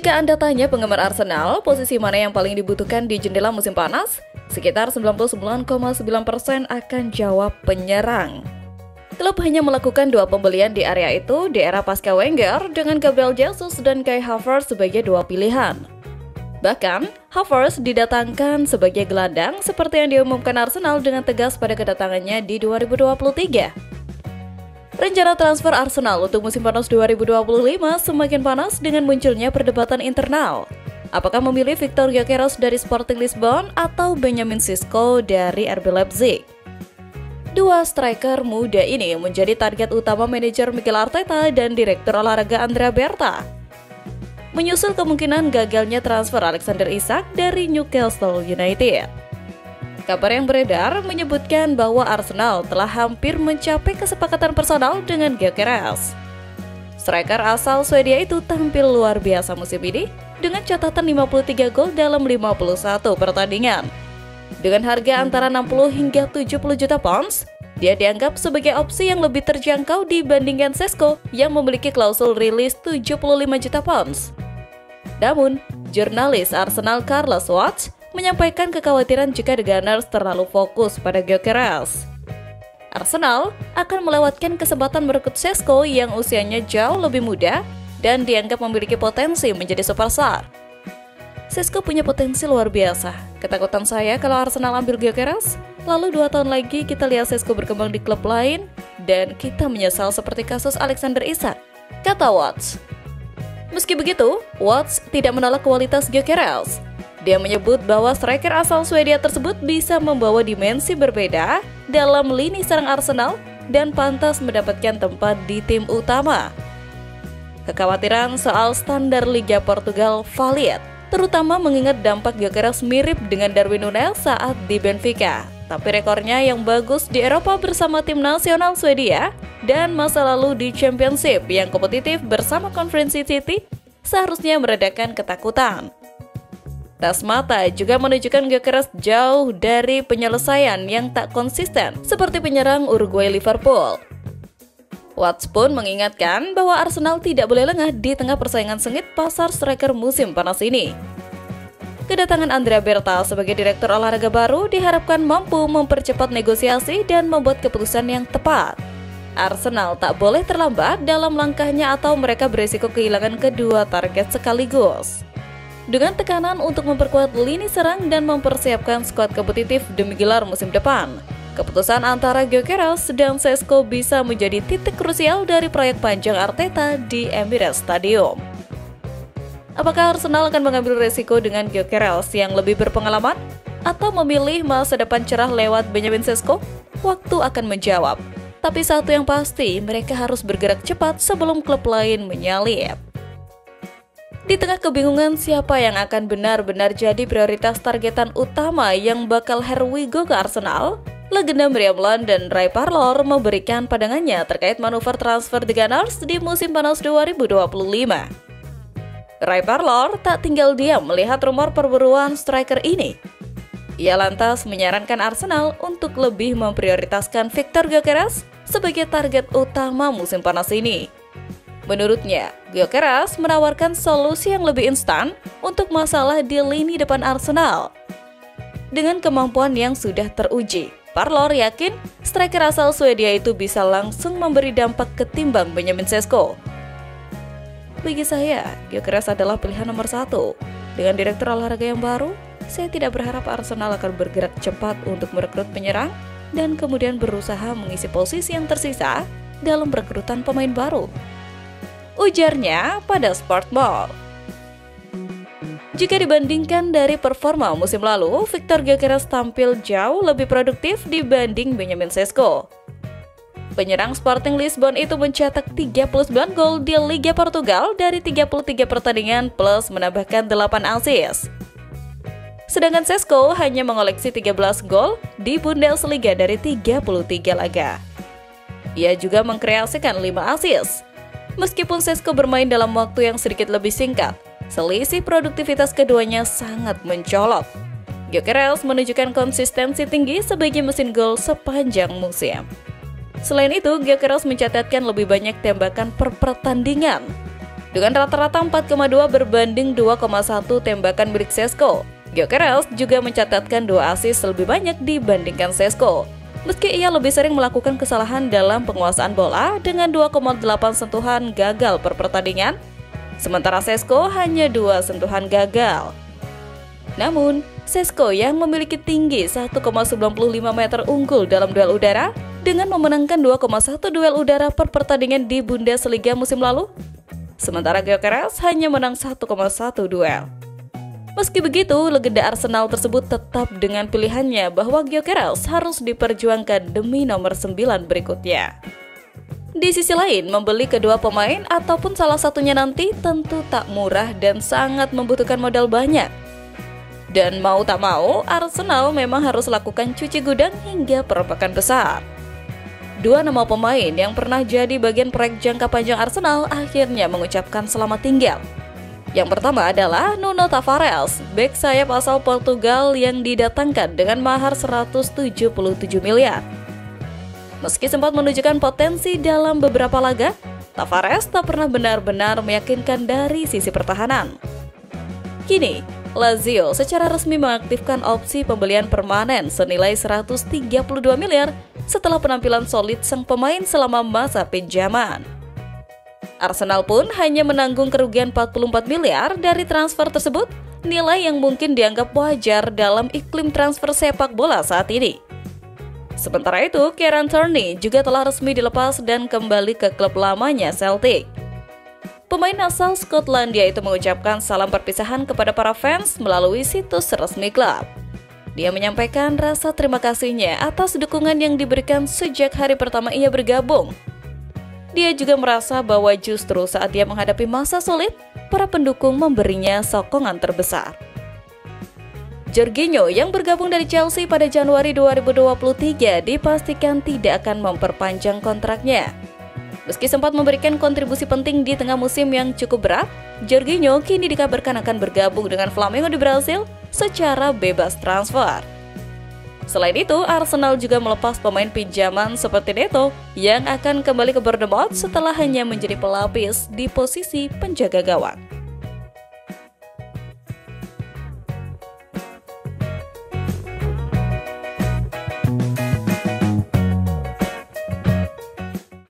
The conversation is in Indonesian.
Jika Anda tanya penggemar Arsenal, posisi mana yang paling dibutuhkan di jendela musim panas? Sekitar 99,9% akan jawab penyerang. Klub hanya melakukan 2 pembelian di area itu di era pasca Wenger dengan Gabriel Jesus dan Kai Havertz sebagai 2 pilihan. Bahkan, Havertz didatangkan sebagai gelandang seperti yang diumumkan Arsenal dengan tegas pada kedatangannya di 2023. Rencana transfer Arsenal untuk musim panas 2025 semakin panas dengan munculnya perdebatan internal. Apakah memilih Victor Gyökeres dari Sporting Lisbon atau Benjamin Sesko dari RB Leipzig? Dua striker muda ini menjadi target utama manajer Mikel Arteta dan direktur olahraga Andrea Berta. Menyusul kemungkinan gagalnya transfer Alexander Isak dari Newcastle United. Kabar yang beredar menyebutkan bahwa Arsenal telah hampir mencapai kesepakatan personal dengan Gyökeres. Striker asal Swedia itu tampil luar biasa musim ini dengan catatan 53 gol dalam 51 pertandingan. Dengan harga antara 60 hingga 70 juta pounds, dia dianggap sebagai opsi yang lebih terjangkau dibandingkan Sesko yang memiliki klausul rilis 75 juta pounds. Namun, jurnalis Arsenal Carlos Watts menyampaikan kekhawatiran jika The Gunners terlalu fokus pada Gyökeres. Arsenal akan melewatkan kesempatan merekrut Sesko yang usianya jauh lebih muda dan dianggap memiliki potensi menjadi superstar. Sesko punya potensi luar biasa. Ketakutan saya kalau Arsenal ambil Gyökeres, lalu 2 tahun lagi kita lihat Sesko berkembang di klub lain dan kita menyesal seperti kasus Alexander Isak, kata Watts. Meski begitu, Watts tidak menolak kualitas Gyökeres. Dia menyebut bahwa striker asal Swedia tersebut bisa membawa dimensi berbeda dalam lini serang Arsenal dan pantas mendapatkan tempat di tim utama. Kekhawatiran soal standar Liga Portugal valid, terutama mengingat dampak Gyökeres mirip dengan Darwin Núñez saat di Benfica. Tapi rekornya yang bagus di Eropa bersama tim nasional Swedia dan masa lalu di Championship yang kompetitif bersama Conference City seharusnya meredakan ketakutan. Tas mata juga menunjukkan Gyökeres jauh dari penyelesaian yang tak konsisten seperti penyerang Uruguay Liverpool. Watts pun mengingatkan bahwa Arsenal tidak boleh lengah di tengah persaingan sengit pasar striker musim panas ini. Kedatangan Andrea Berta sebagai direktur olahraga baru diharapkan mampu mempercepat negosiasi dan membuat keputusan yang tepat. Arsenal tak boleh terlambat dalam langkahnya atau mereka berisiko kehilangan kedua target sekaligus. Dengan tekanan untuk memperkuat lini serang dan mempersiapkan skuad kompetitif demi gelar musim depan, keputusan antara Gyökeres dan Sesko bisa menjadi titik krusial dari proyek panjang Arteta di Emirates Stadium. Apakah Arsenal akan mengambil resiko dengan Gyökeres yang lebih berpengalaman atau memilih masa depan cerah lewat Benjamin Sesko? Waktu akan menjawab. Tapi satu yang pasti, mereka harus bergerak cepat sebelum klub lain menyalip. Di tengah kebingungan siapa yang akan benar-benar jadi prioritas targetan utama yang bakal Herwigo ke Arsenal, legenda Meriam London Ray Parlour memberikan pandangannya terkait manuver transfer The Gunners di musim panas 2025. Ray Parlour tak tinggal diam melihat rumor perburuan striker ini. Ia lantas menyarankan Arsenal untuk lebih memprioritaskan Victor Gyökeres sebagai target utama musim panas ini. Menurutnya, Gyökeres menawarkan solusi yang lebih instan untuk masalah di lini depan Arsenal. Dengan kemampuan yang sudah teruji, Parlour yakin striker asal Swedia itu bisa langsung memberi dampak ketimbang Benjamin Sesko. Bagi saya, Gyökeres adalah pilihan nomor 1. Dengan direktur olahraga yang baru, saya tidak berharap Arsenal akan bergerak cepat untuk merekrut penyerang dan kemudian berusaha mengisi posisi yang tersisa dalam perekrutan pemain baru, ujarnya pada Sportball. Jika dibandingkan dari performa musim lalu, Victor Gyökeres tampil jauh lebih produktif dibanding Benjamin Sesko. Penyerang Sporting Lisbon itu mencetak 39 gol di Liga Portugal dari 33 pertandingan plus menambahkan 8 assist. Sedangkan Sesko hanya mengoleksi 13 gol di Bundesliga dari 33 laga. Ia juga mengkreasikan 5 assist. Meskipun Sesko bermain dalam waktu yang sedikit lebih singkat, selisih produktivitas keduanya sangat mencolok. Gyökeres menunjukkan konsistensi tinggi sebagai mesin gol sepanjang musim. Selain itu, Gyökeres mencatatkan lebih banyak tembakan per pertandingan. Dengan rata-rata 4,2 berbanding 2,1 tembakan milik Šeško, Gyökeres juga mencatatkan 2 assist lebih banyak dibandingkan Šeško. Meski ia lebih sering melakukan kesalahan dalam penguasaan bola dengan 2,8 sentuhan gagal per pertandingan, sementara Šeško hanya 2 sentuhan gagal. Namun, Šeško yang memiliki tinggi 1,95 meter unggul dalam duel udara dengan memenangkan 2,1 duel udara per pertandingan di Bundesliga musim lalu. Sementara Gyökeres hanya menang 1,1 duel. Meski begitu, legenda Arsenal tersebut tetap dengan pilihannya bahwa Gyökeres harus diperjuangkan demi nomor 9 berikutnya. Di sisi lain, membeli kedua pemain ataupun salah satunya nanti tentu tak murah dan sangat membutuhkan modal banyak. Dan mau tak mau, Arsenal memang harus lakukan cuci gudang hingga perombakan besar. 2 nama pemain yang pernah jadi bagian proyek jangka panjang Arsenal akhirnya mengucapkan selamat tinggal. Yang pertama adalah Nuno Tavares, bek sayap asal Portugal yang didatangkan dengan mahar 177 miliar. Meski sempat menunjukkan potensi dalam beberapa laga, Tavares tak pernah benar-benar meyakinkan dari sisi pertahanan. Kini, Lazio secara resmi mengaktifkan opsi pembelian permanen senilai 132 miliar setelah penampilan solid sang pemain selama masa pinjaman. Arsenal pun hanya menanggung kerugian 44 miliar dari transfer tersebut, nilai yang mungkin dianggap wajar dalam iklim transfer sepak bola saat ini. Sementara itu, Kieran Tierney juga telah resmi dilepas dan kembali ke klub lamanya Celtic. Pemain asal Skotlandia itu mengucapkan salam perpisahan kepada para fans melalui situs resmi klub. Dia menyampaikan rasa terima kasihnya atas dukungan yang diberikan sejak hari pertama ia bergabung. Dia juga merasa bahwa justru saat dia menghadapi masa sulit, para pendukung memberinya sokongan terbesar. Jorginho yang bergabung dari Chelsea pada Januari 2023 dipastikan tidak akan memperpanjang kontraknya. Meski sempat memberikan kontribusi penting di tengah musim yang cukup berat, Jorginho kini dikabarkan akan bergabung dengan Flamengo di Brasil secara bebas transfer. Selain itu, Arsenal juga melepas pemain pinjaman seperti Neto yang akan kembali ke Bournemouth setelah hanya menjadi pelapis di posisi penjaga gawang.